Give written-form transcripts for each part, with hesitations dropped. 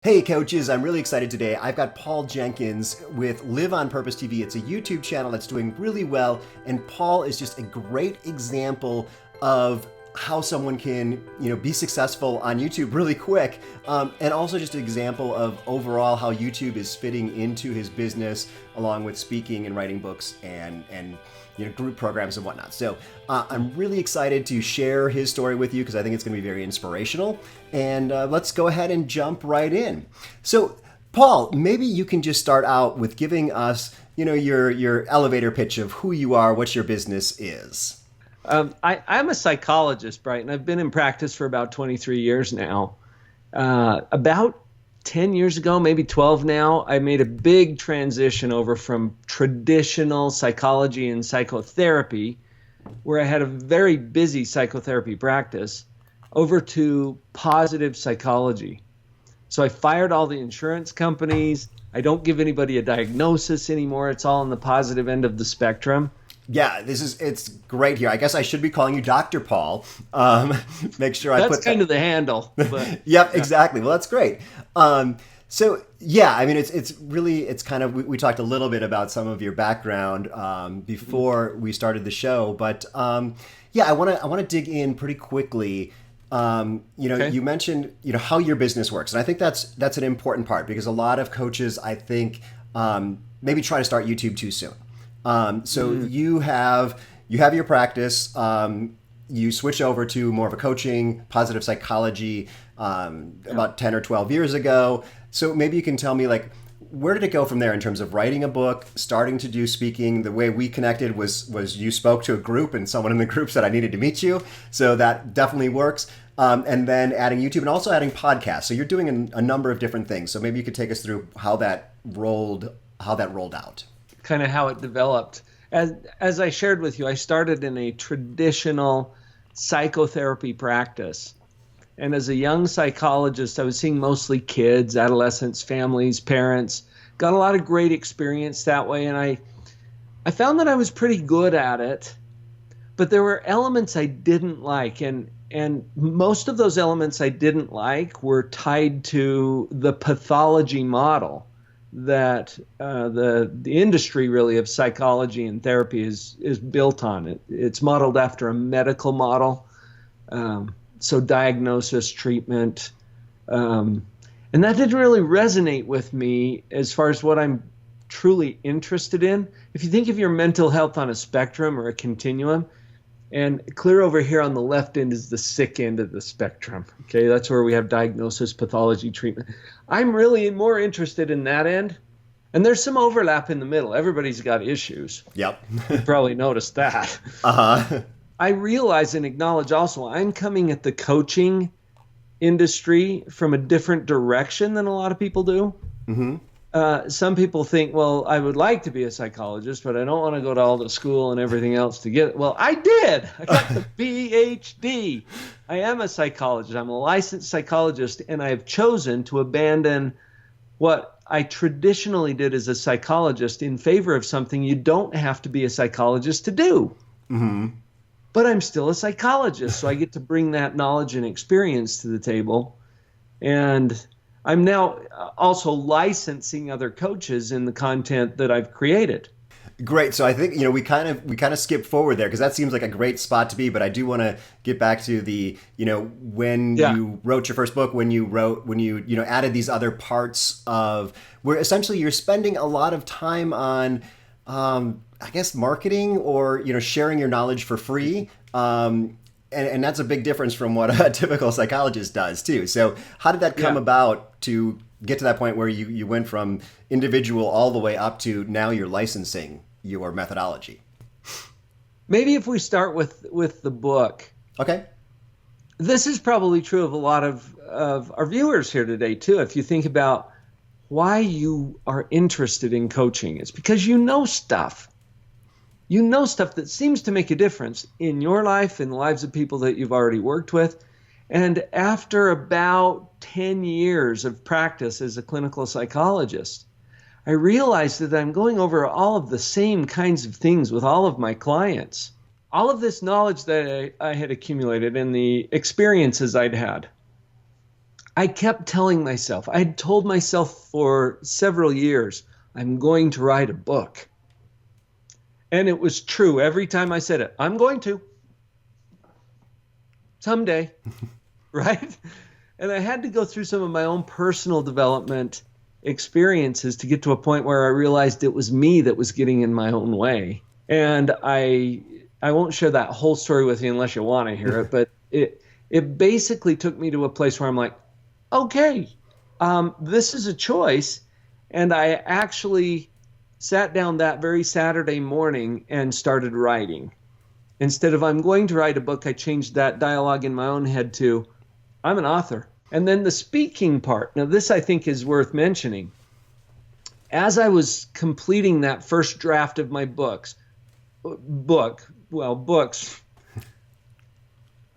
Hey coaches, I'm really excited today. I've got Paul Jenkins with Live on Purpose TV. It's a YouTube channel that's doing really well, and Paul is just a great example of how someone can, be successful on YouTube really quick, and also just an example of overall how YouTube is fitting into his business, along with speaking and writing books and group programs and whatnot. So I'm really excited to share his story with you because I think it's going to be very inspirational. And let's go ahead and jump right in. So, Paul, maybe you can just start out with giving us, your elevator pitch of who you are, what your business is. I'm a psychologist, Brighton. I've been in practice for about 23 years now. About 10 years ago, maybe 12 now, I made a big transition over from traditional psychology and psychotherapy, where I had a very busy psychotherapy practice, over to positive psychology. So I fired all the insurance companies. I don't give anybody a diagnosis anymore. It's all on the positive end of the spectrum. Yeah, it's great here. I guess I should be calling you Dr. Paul. Make sure I That's put kind of the handle. But, Yep, exactly. Well, that's great. So yeah, I mean, it's kind of, we talked a little bit about some of your background before we started the show, but yeah, I want to dig in pretty quickly. Okay. You mentioned, how your business works. And I think that's an important part because a lot of coaches, I think, maybe try to start YouTube too soon. So you have your practice, you switch over to more of a coaching, positive psychology, about 10 or 12 years ago. So maybe you can tell me, like, where did it go from there in terms of writing a book, starting to do speaking? The way we connected was you spoke to a group and someone in the group said I needed to meet you. So that definitely works. And then adding YouTube and also adding podcasts. So you're doing a number of different things. So maybe you could take us through how that rolled out. Kind of how it developed. As I shared with you, I started in a traditional psychotherapy practice. And as a young psychologist, I was seeing mostly kids, adolescents, families, parents. Got a lot of great experience that way. And I found that I was pretty good at it, but there were elements I didn't like. And most of those elements I didn't like were tied to the pathology model that the industry really of psychology and therapy is built on. It's modeled after a medical model, so diagnosis, treatment, and that didn't really resonate with me as far as what I'm truly interested in. If you think of your mental health on a spectrum or a continuum, and clear over here on the left end is the sick end of the spectrum. Okay, that's where we have diagnosis, pathology, treatment. I'm really more interested in that end. And there's some overlap in the middle. Everybody's got issues. Yep. You probably noticed that. Uh-huh. I realize and acknowledge also I'm coming at the coaching industry from a different direction than a lot of people do. Mm-hmm. Some people think, well, I would like to be a psychologist, but I don't want to go to all the school and everything else to get it. Well, I did. I got the PhD. I am a psychologist. I'm a licensed psychologist, and I have chosen to abandon what I traditionally did as a psychologist in favor of something you don't have to be a psychologist to do. Mm-hmm. But I'm still a psychologist, so I get to bring that knowledge and experience to the table. And I'm now also licensing other coaches in the content that I've created. Great. So I think, we kind of skipped forward there because that seems like a great spot to be, but I do want to get back to the, when you wrote your first book, when you added these other parts of where essentially you're spending a lot of time on, I guess, marketing or, sharing your knowledge for free. And that's a big difference from what a typical psychologist does too. So how did that come about to get to that point where you went from individual all the way up to now you're licensing your methodology? Maybe if we start with the book. Okay. This is probably true of a lot of our viewers here today too. If you think about why you are interested in coaching, it's because you know stuff. You know stuff that seems to make a difference in your life, in the lives of people that you've already worked with. And after about 10 years of practice as a clinical psychologist, I realized that I'm going over all of the same kinds of things with all of my clients. All of this knowledge that I had accumulated and the experiences I'd had, I kept telling myself, I had told myself for several years, I'm going to write a book. And it was true every time I said it. I'm going to. Someday. Right? And I had to go through some of my own personal development experiences to get to a point where I realized it was me that was getting in my own way. And I won't share that whole story with you unless you want to hear it, but it basically took me to a place where I'm like, okay, this is a choice. And I actually sat down that very Saturday morning and started writing. Instead of I'm going to write a book, I changed that dialogue in my own head to I'm an author. And then the speaking part. Now, this I think is worth mentioning. As I was completing that first draft of my books, what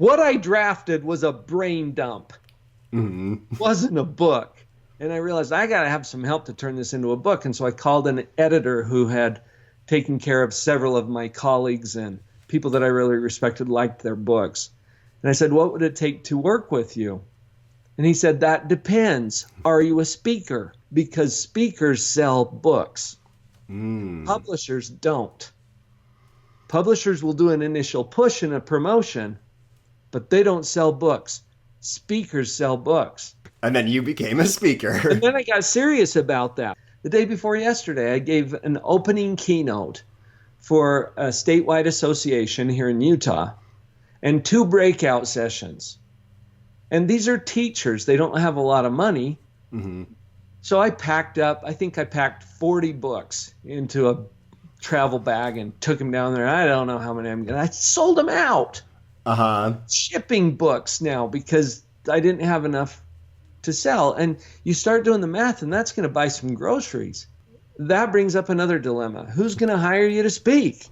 I drafted was a brain dump. It wasn't a book. And I realized I got to have some help to turn this into a book. And so I called an editor who had taken care of several of my colleagues and people that I really respected, liked their books. And I said, what would it take to work with you? And he said, that depends. Are you a speaker? Because speakers sell books. Publishers don't. Publishers will do an initial push and a promotion, but they don't sell books. Speakers sell books. And then you became a speaker. And then I got serious about that. The day before yesterday, I gave an opening keynote for a statewide association here in Utah and 2 breakout sessions. And these are teachers. They don't have a lot of money. So I packed 40 books into a travel bag and took them down there. I don't know how many I sold them out. Shipping books now because I didn't have enough to sell. And you start doing the math, and that's going to buy some groceries. That brings up another dilemma. Who's going to hire you to speak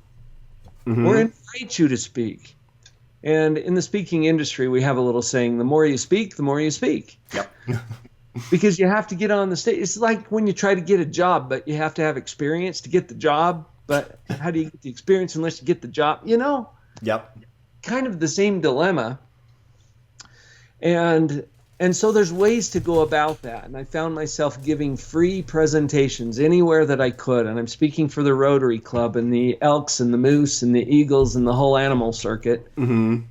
or invite you to speak? And in the speaking industry, we have a little saying, the more you speak, the more you speak. Yep. Because you have to get on the stage. It's like when you try to get a job, but you have to have experience to get the job. But how do you get the experience unless you get the job? You know? Yep. Kind of the same dilemma. And so there's ways to go about that. And I found myself giving free presentations anywhere that I could. And I'm speaking for the Rotary Club and the Elks and the Moose and the Eagles and the whole animal circuit. And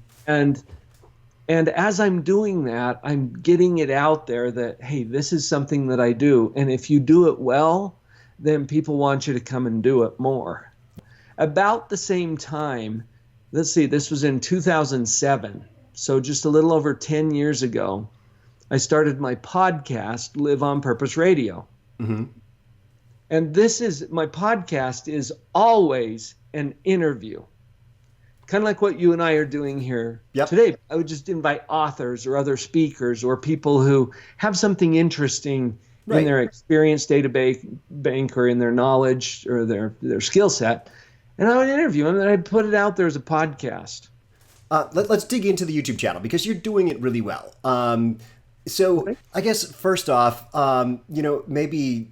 as I'm doing that, I'm getting it out there that, hey, this is something that I do. And if you do it well, then people want you to come and do it more. About the same time, let's see, this was in 2007. So just a little over 10 years ago, I started my podcast, Live on Purpose Radio. And my podcast is always an interview. Kind of like what you and I are doing here today. I would just invite authors or other speakers or people who have something interesting in their experience database bank or in their knowledge or their skill set. And I would interview them and I'd put it out there as a podcast. Let's dig into the YouTube channel because you're doing it really well. So I guess first off, maybe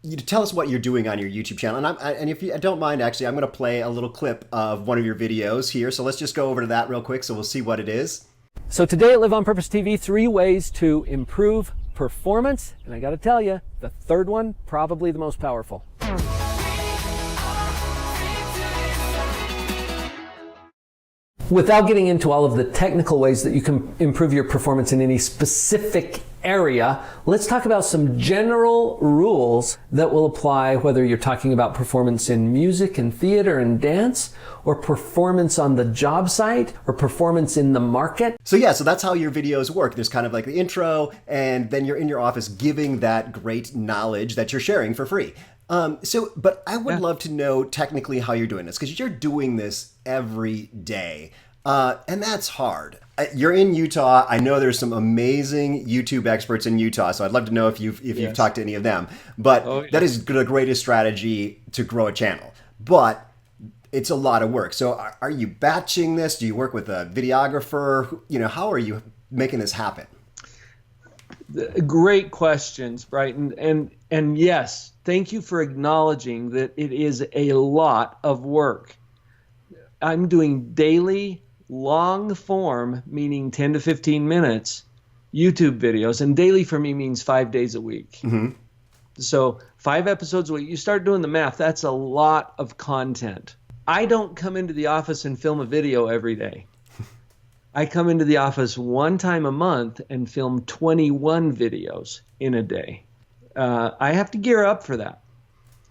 you tell us what you're doing on your YouTube channel. And if you don't mind, actually, I'm going to play a little clip of one of your videos here. So let's just go over to that real quick so we'll see what it is. So today at Live on Purpose TV, 3 ways to improve performance. And I got to tell you, the third one, probably the most powerful. Without getting into all of the technical ways that you can improve your performance in any specific area, let's talk about some general rules that will apply whether you're talking about performance in music and theater and dance, or performance on the job site, or performance in the market. So that's how your videos work. There's kind of like the intro, and then you're in your office giving that great knowledge that you're sharing for free. But I would love to know technically how you're doing this, because you're doing this every day. And that's hard. You're in Utah. I know there's some amazing YouTube experts in Utah, so I'd love to know if you've talked to any of them. But that is the greatest strategy to grow a channel. But it's a lot of work. So are you batching this? Do you work with a videographer? How are you making this happen? Great questions, Brighton. And yes, thank you for acknowledging that it is a lot of work. I'm doing daily long form, meaning 10 to 15 minutes, YouTube videos, and daily for me means 5 days a week. Mm-hmm. So 5 episodes a week, you start doing the math, that's a lot of content. I don't come into the office and film a video every day. I come into the office one time a month and film 21 videos in a day. I have to gear up for that.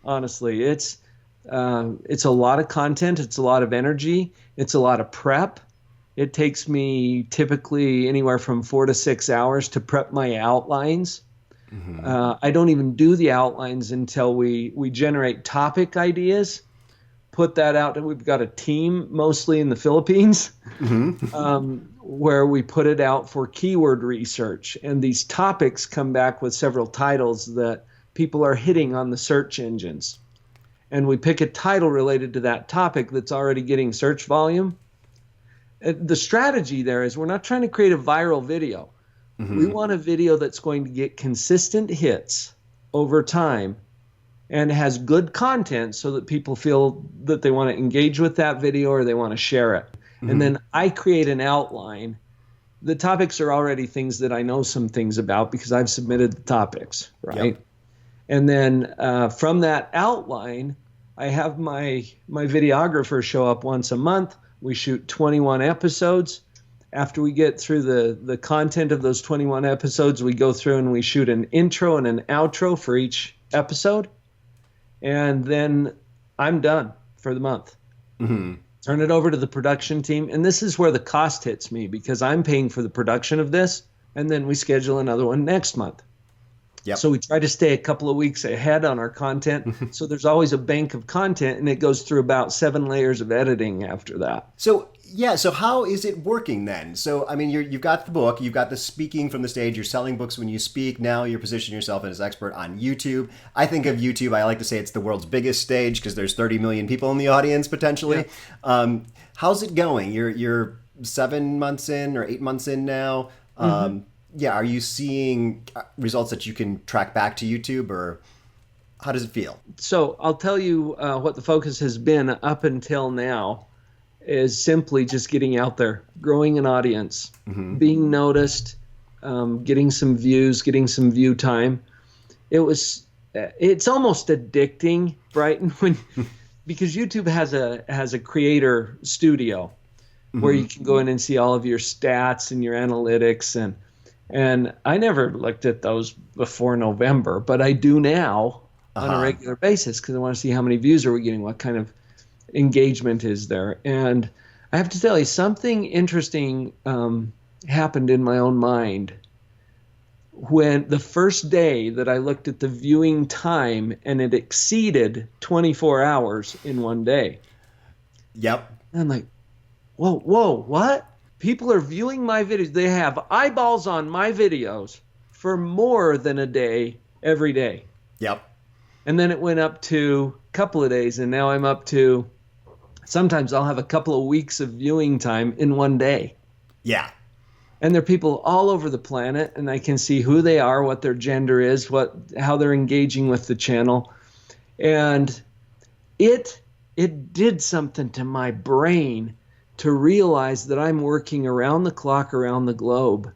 Honestly, it's a lot of content. It's a lot of energy. It's a lot of prep. It takes me typically anywhere from 4 to 6 hours to prep my outlines. Mm-hmm. I don't even do the outlines until we generate topic ideas, put that out. And we've got a team mostly in the Philippines, mm-hmm. Where we put it out for keyword research. And these topics come back with several titles that people are hitting on the search engines. And we pick a title related to that topic that's already getting search volume. The strategy there is we're not trying to create a viral video. Mm-hmm. We want a video that's going to get consistent hits over time and has good content so that people feel that they want to engage with that video or they want to share it. Mm-hmm. And then I create an outline. The topics are already things that I know some things about because I've submitted the topics, right? Yep. And then from that outline, I have my videographer show up once a month. We shoot 21 episodes. After we get through the content of those 21 episodes, we go through and we shoot an intro and an outro for each episode. And then I'm done for the month. Mm-hmm. Turn it over to the production team. And this is where the cost hits me because I'm paying for the production of this. And then we schedule another one next month. Yep. So we try to stay a couple of weeks ahead on our content. So there's always a bank of content, and it goes through about 7 layers of editing after that. So how is it working then? So, I mean, you've got the book, you've got the speaking from the stage, you're selling books when you speak. Now you're positioning yourself as an expert on YouTube. I think of YouTube, I like to say it's the world's biggest stage because there's 30 million people in the audience potentially. Yeah. How's it going? You're 7 months in or 8 months in now. Mm-hmm. Yeah, are you seeing results that you can track back to YouTube, or how does it feel? So I'll tell you what the focus has been up until now is simply just getting out there, growing an audience, mm-hmm. being noticed, getting some views, getting some view time. It's almost addicting, Brighton, because YouTube has a creator studio mm-hmm. where you can go in and see all of your stats and your analytics and I never looked at those before November, but I do now on a regular basis because I want to see how many views are we getting, what kind of engagement is there. And I have to tell you, something interesting happened in my own mind when the first day that I looked at the viewing time and it exceeded 24 hours in one day. Yep. And I'm like, whoa, what? People are viewing my videos. They have eyeballs on my videos for more than a day every day. Yep. And then it went up to a couple of days, and now I'm up to sometimes I'll have a couple of weeks of viewing time in one day. Yeah. And there are people all over the planet, and I can see who they are, what their gender is, how they're engaging with the channel. And it did something to my brain to realize that I'm working around the clock around the globe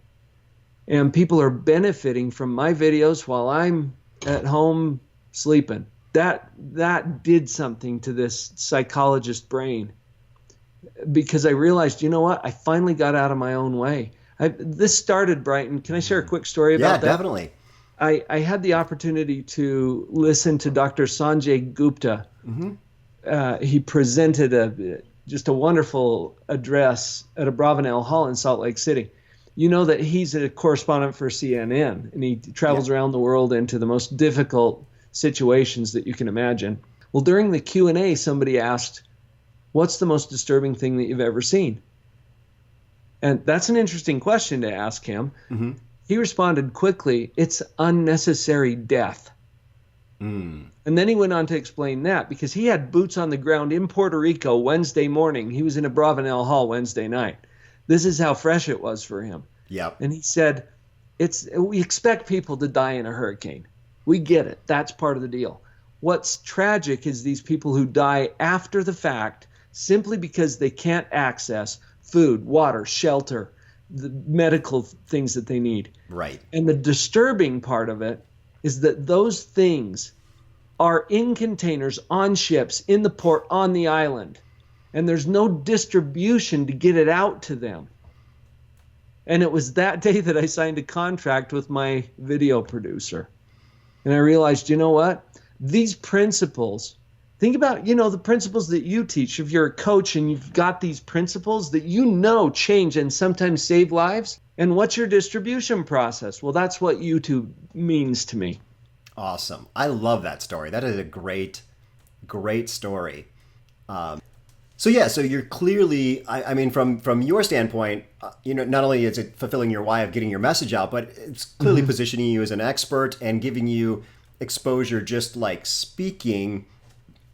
and people are benefiting from my videos while I'm at home sleeping. That did something to this psychologist brain because I realized, you know what? I finally got out of my own way. This started, Brighton. Can I share a quick story about that? Yeah, definitely. I had the opportunity to listen to Dr. Sanjay Gupta. Mm-hmm. He presented just a wonderful address at a Bravenel Hall in Salt Lake City. You know that he's a correspondent for CNN, and he travels around the world into the most difficult situations that you can imagine. Well, during the Q&A, somebody asked, what's the most disturbing thing that you've ever seen? And that's an interesting question to ask him. Mm-hmm. He responded quickly, it's unnecessary death. Mm. And then he went on to explain that because he had boots on the ground in Puerto Rico Wednesday morning. He was in a Bravenel Hall Wednesday night. This is how fresh it was for him. Yep. And he said, we expect people to die in a hurricane. We get it. That's part of the deal. What's tragic is these people who die after the fact simply because they can't access food, water, shelter, the medical things that they need. Right. And the disturbing part of it is that those things are in containers, on ships, in the port, on the island. And there's no distribution to get it out to them. And it was that day that I signed a contract with my video producer. And I realized, you know what? These principles, think about, the principles that you teach. If you're a coach and you've got these principles that change and sometimes save lives, and what's your distribution process? Well, that's what YouTube means to me. Awesome. I love that story. That is a great, great story. So you're clearly, I mean, from your standpoint, not only is it fulfilling your why of getting your message out, but it's clearly positioning you as an expert and giving you exposure just like speaking.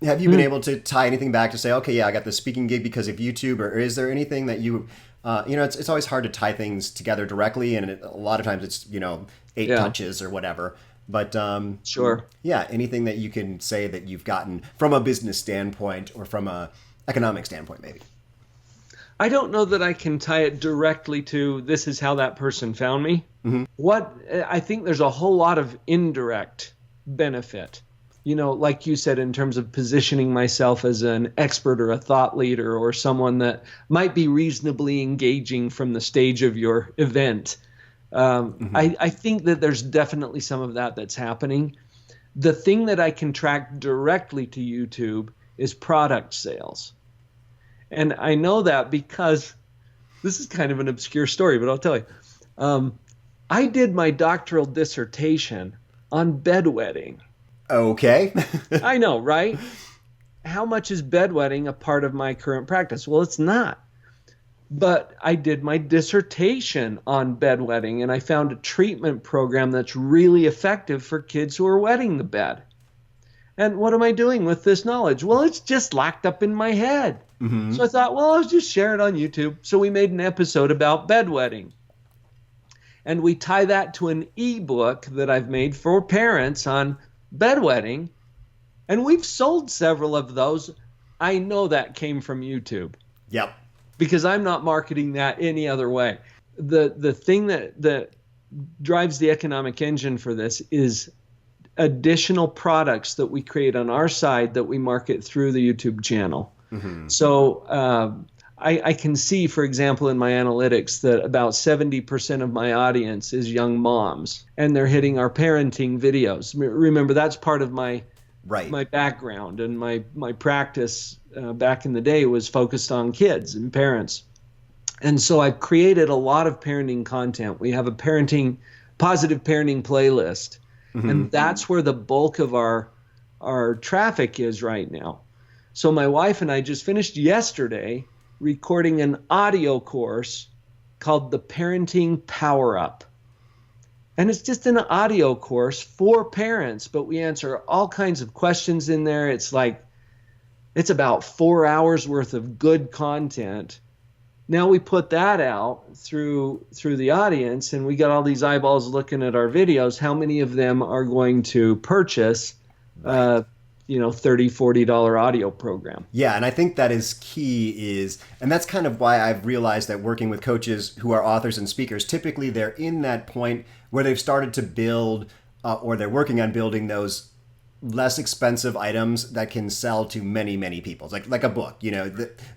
Have you been able to tie anything back to say, okay, yeah, I got this speaking gig because of YouTube, or is there anything that it's always hard to tie things together directly, and a lot of times it's, 8 touches or whatever. But sure. Yeah, anything that you can say that you've gotten from a business standpoint or from a economic standpoint, maybe. I don't know that I can tie it directly to this is how that person found me. I think there's a whole lot of indirect benefit. Like you said, in terms of positioning myself as an expert or a thought leader or someone that might be reasonably engaging from the stage of your event. I think that there's definitely some of that that's happening. The thing that I can track directly to YouTube is product sales. And I know that because this is kind of an obscure story, but I'll tell you. I did my doctoral dissertation on bedwetting. Okay. I know, right? How much is bedwetting a part of my current practice? Well, it's not. But I did my dissertation on bedwetting, and I found a treatment program that's really effective for kids who are wetting the bed. And what am I doing with this knowledge? Well, it's just locked up in my head. So I thought, well, I'll just share it on YouTube. So we made an episode about bedwetting. And we tie that to an ebook that I've made for parents on bedwetting. And we've sold several of those. I know that came from YouTube. Yep. Because I'm not marketing that any other way. The thing that drives the economic engine for this is additional products that we create on our side that we market through the YouTube channel. So I can see, for example, in my analytics that about 70% of my audience is young moms, and they're hitting our parenting videos. Remember, that's part of my background, and my practice back in the day was focused on kids and parents. And so I've created a lot of parenting content. We have a positive parenting playlist, and that's where the bulk of our traffic is right now. So my wife and I just finished yesterday recording an audio course called The Parenting Power Up. And it's just an audio course for parents, but we answer all kinds of questions in there. It's about 4 hours worth of good content. Now we put that out through the audience, and we got all these eyeballs looking at our videos. How many of them are going to purchase $30, $40 audio program? Yeah, and I think that is key and that's kind of why I've realized that working with coaches who are authors and speakers, typically they're in that point where they've started to build or they're working on building those less expensive items that can sell to many, many people. It's like a book,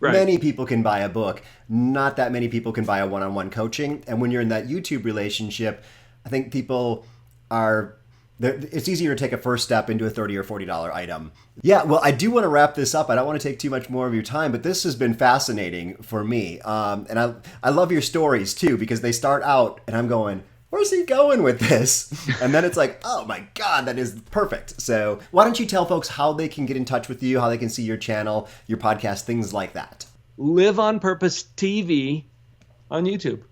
Many people can buy a book. Not that many people can buy a one-on-one coaching. And when you're in that YouTube relationship, I think people it's easier to take a first step into a $30 or $40 item. Yeah, well, I do want to wrap this up. I don't want to take too much more of your time, but this has been fascinating for me. And I love your stories too, because they start out and I'm going, where's he going with this? And then it's like, oh my God, that is perfect. So why don't you tell folks how they can get in touch with you, how they can see your channel, your podcast, things like that. Live on Purpose TV on YouTube.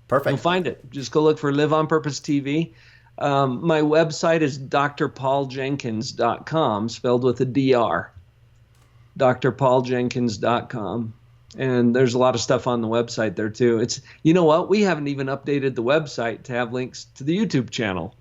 Perfect. You'll find it. Just go look for Live on Purpose TV. My website is drpauljenkins.com, spelled with a DR. drpauljenkins.com. And there's a lot of stuff on the website there too. You know what? We haven't even updated the website to have links to the YouTube channel.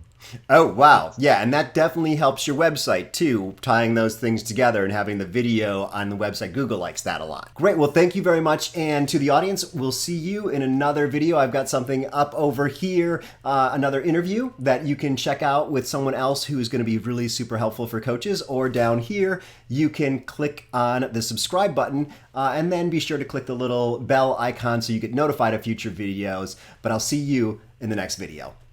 Oh, wow. Yeah, and that definitely helps your website too, tying those things together and having the video on the website. Google likes that a lot. Great. Well, thank you very much. And to the audience, we'll see you in another video. I've got something up over here, another interview that you can check out with someone else who's going to be really super helpful for coaches. Or down here, you can click on the subscribe button and then be sure to click the little bell icon so you get notified of future videos. But I'll see you in the next video.